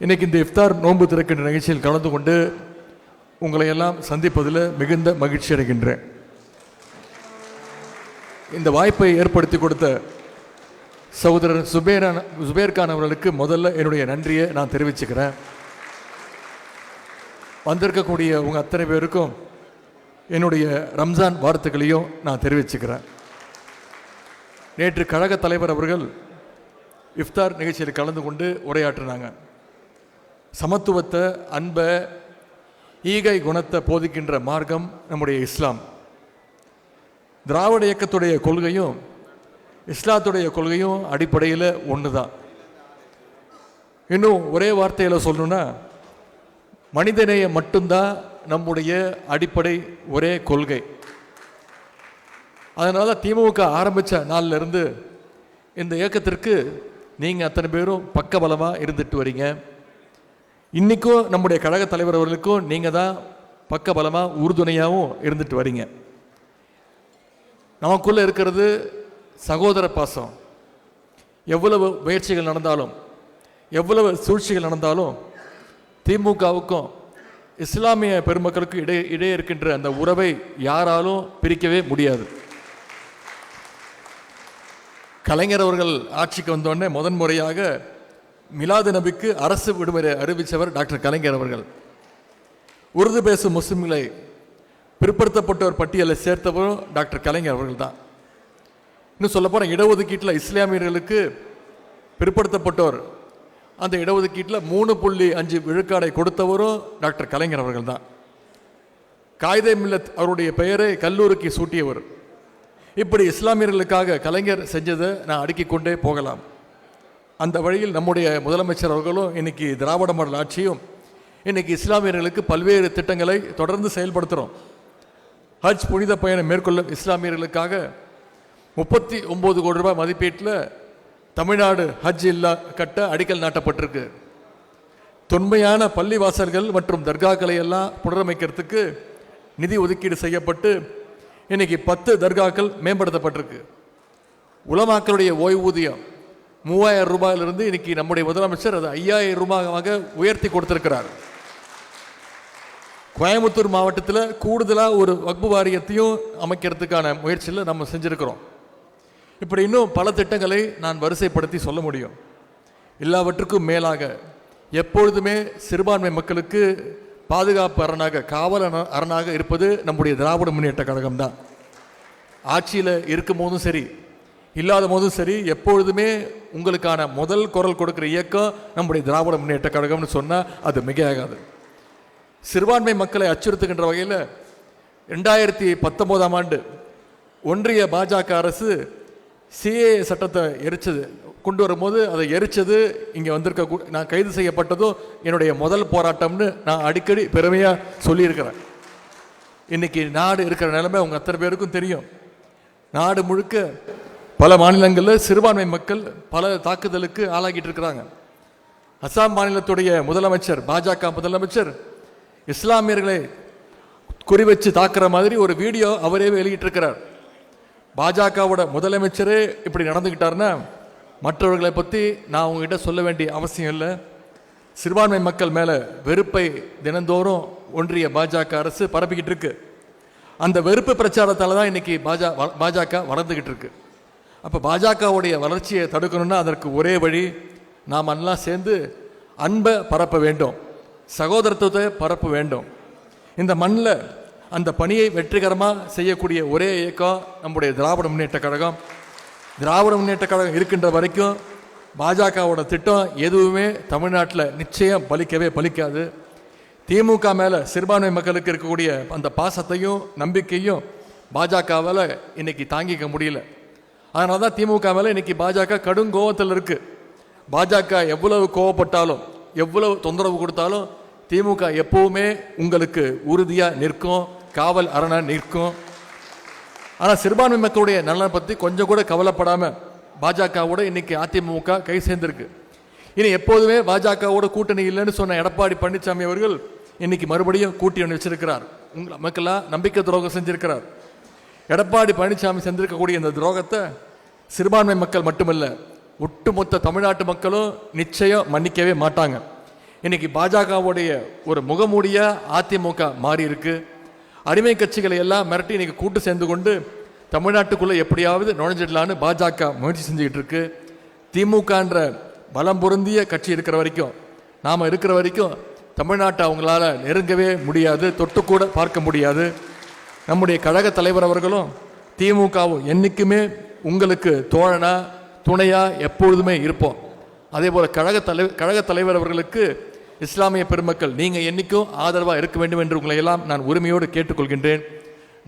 இன்றைக்கி இந்த இஃப்தார் நோன்பு திறக்கின்ற நிகழ்ச்சியில் கலந்து கொண்டு உங்களை எல்லாம் சந்திப்பதில் மிகுந்த மகிழ்ச்சி அடைகின்றேன். இந்த வாய்ப்பை ஏற்படுத்தி கொடுத்த சகோதரர் சுபேர் கான் அவர்களுக்கு முதல்ல என்னுடைய நன்றியை நான் தெரிவிச்சுக்கிறேன். வந்திருக்கக்கூடிய உங்கள் அத்தனை பேருக்கும் என்னுடைய ரம்ஜான் வாழ்த்துக்களையும் நான் தெரிவிச்சுக்கிறேன். நேற்று கழக தலைவர் அவர்கள் இஃப்தார் நிகழ்ச்சியில் கலந்து கொண்டு உரையாற்றினாங்க. சமத்துவத்தை, அன்பை, ஈகை குணத்தை போதிக்கின்ற மார்க்கம் நம்முடைய இஸ்லாம். திராவிட இயக்கத்துடைய கொள்கையும் இஸ்லாத்துடைய கொள்கையும் அடிப்படையில் ஒன்று தான். இன்னும் ஒரே வார்த்தையில் சொல்லணுன்னா, மனிதநேயம் மட்டும்தான் நம்முடைய அடிப்படை ஒரே கொள்கை. அதனால திமுக ஆரம்பித்த நாளிலிருந்து இந்த இயக்கத்திற்கு நீங்கள் அத்தனை பேரும் பக்கபலமாக இருந்துட்டு வரீங்க. இன்றைக்கும் நம்முடைய கழக தலைவர் அவர்களுக்கும் நீங்கள் தான் பக்கபலமாக உறுதுணையாகவும் இருந்துட்டு வரீங்க. நமக்குள்ளே இருக்கிறது சகோதர பாசம். எவ்வளவு முயற்சிகள் நடந்தாலும், எவ்வளவு சூழ்ச்சிகள் நடந்தாலும், திமுகவுக்கும் இஸ்லாமிய பெருமக்களுக்கும் இடையே இருக்கின்ற அந்த உறவை யாராலும் பிரிக்கவே முடியாது. கலைஞர் அவர்கள் ஆட்சிக்கு வந்தோடனே முதன்முறையாக மிலாது நபிக்கு அரசு விடுமுறை அறிவித்தவர் டாக்டர் கலைஞர் அவர்கள். உருது பேசும் முஸ்லிம்களை பிற்படுத்தப்பட்டோர் பட்டியலை சேர்த்தவரும் டாக்டர் கலைஞர் அவர்கள் தான். இன்னும் சொல்லப்போனால் இடஒதுக்கீட்டில் இஸ்லாமியர்களுக்கு பிற்படுத்தப்பட்டோர் அந்த இடஒதுக்கீட்டில் 3.5 விழுக்காடை கொடுத்தவரும் டாக்டர் கலைஞர் அவர்கள் தான். காயிதே மில்லத் அவருடைய பெயரை கல்லூரிக்கு சூட்டியவர். இப்படி இஸ்லாமியர்களுக்காக கலைஞர் செஞ்சதை நான் அடுக்கிக் கொண்டே போகலாம். அந்த வழியில் நம்முடைய முதலமைச்சர் அவர்களும் இன்னைக்கு திராவிட மாடல் ஆட்சியும் இன்னைக்கு இஸ்லாமியர்களுக்கு பல்வேறு திட்டங்களை தொடர்ந்து செயல்படுத்துகிறோம். ஹஜ் புனித பயணம் மேற்கொள்ளும் இஸ்லாமியர்களுக்காக 39 கோடி ரூபாய் மதிப்பீட்டில் தமிழ்நாடு ஹஜ் இல்லா கட்ட அடிக்கல் நாட்டப்பட்டிருக்கு. தொன்மையான பள்ளிவாசல்கள் மற்றும் தர்காக்களை எல்லாம் புனரமைக்கிறதுக்கு நிதி ஒதுக்கீடு செய்யப்பட்டு இன்னைக்கு 10 தர்காக்கள் மேம்படுத்தப்பட்டிருக்கு. உலமாக்களுடைய ஓய்வூதியம் 3000 ரூபாயிலிருந்து இன்னைக்கு நம்முடைய முதலமைச்சர் அது 5000 ரூபாயாக உயர்த்தி கொடுத்திருக்கிறார். கோயம்புத்தூர் மாவட்டத்தில் கூடுதலாக ஒரு வக்பு வாரியத்தையும் அமைக்கிறதுக்கான முயற்சியில் நம்ம செஞ்சுருக்கிறோம். இப்படி இன்னும் பல திட்டங்களை நான் வரிசைப்படுத்தி சொல்ல முடியும். எல்லாவற்றுக்கும் மேலாக எப்பொழுதுமே சிறுபான்மை மக்களுக்கு பாதுகாப்பு அரணாக, காவல் அரணாக இருப்பது நம்முடைய திராவிட முன்னேற்ற கழகம் தான். ஆட்சியில் இருக்கும் போதும் சரி, இல்லாத போதும் சரி, எப்பொழுதுமே உங்களுக்கான முதல் குரல் கொடுக்குற இயக்கம் நம்முடைய திராவிட முன்னேற்ற கழகம்னு சொன்னால் அது மிகையாகாது. சிறுபான்மை மக்களை அச்சுறுத்துகின்ற வகையில் 2019ஆம் ஆண்டு ஒன்றிய பாஜக அரசு சிஏ சட்டத்தை கொண்டு வரும்போது அதை எரிச்சது இங்கே வந்திருக்க நான் கைது செய்யப்பட்டதும் என்னுடைய முதல் போராட்டம்னு நான் அடிக்கடி பெருமையாக சொல்லியிருக்கிறேன். இன்னைக்கு நாடு இருக்கிற நிலைமை உங்கள் அத்தனை பேருக்கும் தெரியும். நாடு முழுக்க பல மாநிலங்களில் சிறுபான்மை மக்கள் பல தாக்குதலுக்கு ஆளாகிட்டு இருக்கிறாங்க. அசாம் மாநிலத்துடைய முதலமைச்சர், பாஜக முதலமைச்சர், இஸ்லாமியர்களை குறிவச்சு தாக்குற மாதிரி ஒரு வீடியோ அவரே வெளியிட்டிருக்கிறார். பாஜகவோட முதலமைச்சரே இப்படி நடந்துக்கிட்டாருன்னா மற்றவர்களை பற்றி நான் உங்ககிட்ட சொல்ல வேண்டிய அவசியம் இல்லை. சிறுபான்மை மக்கள் மேலே வெறுப்பை தினந்தோறும் ஒன்றிய பாஜக அரசு பரப்பிக்கிட்டு இருக்கு. அந்த வெறுப்பு பிரச்சாரத்தால் தான் இன்னைக்கு பாஜக வளர்ந்துக்கிட்டு இருக்கு. அப்போ பாஜகவுடைய வளர்ச்சியை தடுக்கணும்னா அதற்கு ஒரே வழி, நாம் எல்லாம் சேர்ந்து அன்பை பரப்ப வேண்டும், சகோதரத்துவத்தை பரப்ப வேண்டும். இந்த மண்ணில் அந்த பணியை வெற்றிகரமாக செய்யக்கூடிய ஒரே இயக்கம் நம்முடைய திராவிட முன்னேற்ற கழகம். திராவிட முன்னேற்ற கழகம் இருக்கின்ற வரைக்கும் பாஜகவோட திட்டம் எதுவுமே தமிழ்நாட்டில் நிச்சயம் பலிக்காது. திமுக மேலே சிறுபான்மை மக்களுக்கு இருக்கக்கூடிய அந்த பாசத்தையும் நம்பிக்கையும் பாஜகவால் இன்னைக்கு தாங்கிக்க முடியல. அதனால தான் திமுக மேலே இன்னைக்கு பாஜக கடும் கோபத்தில் இருக்குது. பாஜக எவ்வளவு கோவப்பட்டாலும், எவ்வளவு தொந்தரவு கொடுத்தாலும் திமுக எப்பவுமே உங்களுக்கு உறுதியாக நிற்கும், காவல் அரணா நிற்கும். ஆனால் சிறுபான்மை மக்களுடைய நலனை பற்றி கொஞ்சம் கூட கவலைப்படாமல் பாஜகவோட இன்னைக்கு அதிமுக கை சேர்ந்திருக்கு. இனி எப்போதுமே பாஜகவோட கூட்டணி இல்லைன்னு சொன்ன எடப்பாடி பழனிசாமி அவர்கள் இன்னைக்கு மறுபடியும் கூட்டணி வச்சிருக்கிறார். மக்களாக நம்பிக்கை துரோகம் செஞ்சிருக்கிறார். எடப்பாடி பழனிசாமி செஞ்சிருக்கக்கூடிய இந்த துரோகத்தை சிறுபான்மை மக்கள் மட்டுமல்ல, ஒட்டுமொத்த தமிழ்நாட்டு மக்களும் நிச்சயம் மன்னிக்கவே மாட்டாங்க. இன்னைக்கு பாஜகவுடைய ஒரு முகமூடியா அதிமுக மாறி இருக்கு. அடிமை கட்சிகளை எல்லாம் மிரட்டி இன்னைக்கு கூட்டு சேர்ந்து கொண்டு தமிழ்நாட்டுக்குள்ள எப்படியாவது நுழைஞ்சிடலான்னு பாஜக முயற்சி செஞ்சுக்கிட்டு இருக்கு. திமுகன்ற பலம் பொருந்திய கட்சி இருக்கிற வரைக்கும், நாம் இருக்கிற வரைக்கும் தமிழ்நாட்டை அவங்களால நெருங்கவே முடியாது, தொட்டு கூட பார்க்க முடியாது. நம்முடைய கழக தலைவர் அவர்களும் திமுகவும் என்றைக்குமே உங்களுக்கு தோழனா துணையா எப்பொழுதுமே இருப்போம். அதே போல கழக தலைவர் அவர்களுக்கு இஸ்லாமிய பெருமக்கள் நீங்கள் என்னைக்கும் ஆதரவாக இருக்க வேண்டும் என்று உங்களை எல்லாம் நான் உரிமையோடு கேட்டுக்கொள்கின்றேன்.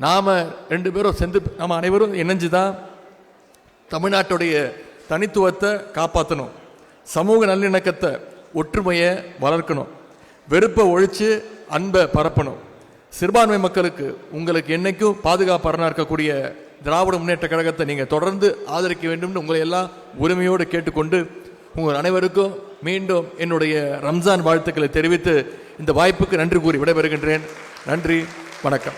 நாம் 2 பேரும் சேர்ந்து நம்ம அனைவரும் இணைஞ்சு தான் தமிழ்நாட்டுடைய தனித்துவத்தை காப்பாற்றணும், சமூக நல்லிணக்கத்தை ஒற்றுமையை வளர்க்கணும், வெறுப்பை ஒழித்து அன்பை பரப்பணும். சிறுபான்மை மக்களுக்கு உங்களுக்கு என்னைக்கும் பாதுகாப்பாளராக இருக்கக்கூடிய திராவிட முன்னேற்ற கழகத்தை நீங்கள் தொடர்ந்து ஆதரிக்க வேண்டும் உங்களை எல்லாம் உரிமையோடு கேட்டுக்கொண்டு உங்கள் அனைவருக்கும் மீண்டும் என்னுடைய ரம்ஜான் வாழ்த்துக்களை தெரிவித்து இந்த வாய்ப்புக்கு நன்றி கூறி விடைபெறுகின்றேன். நன்றி, வணக்கம்.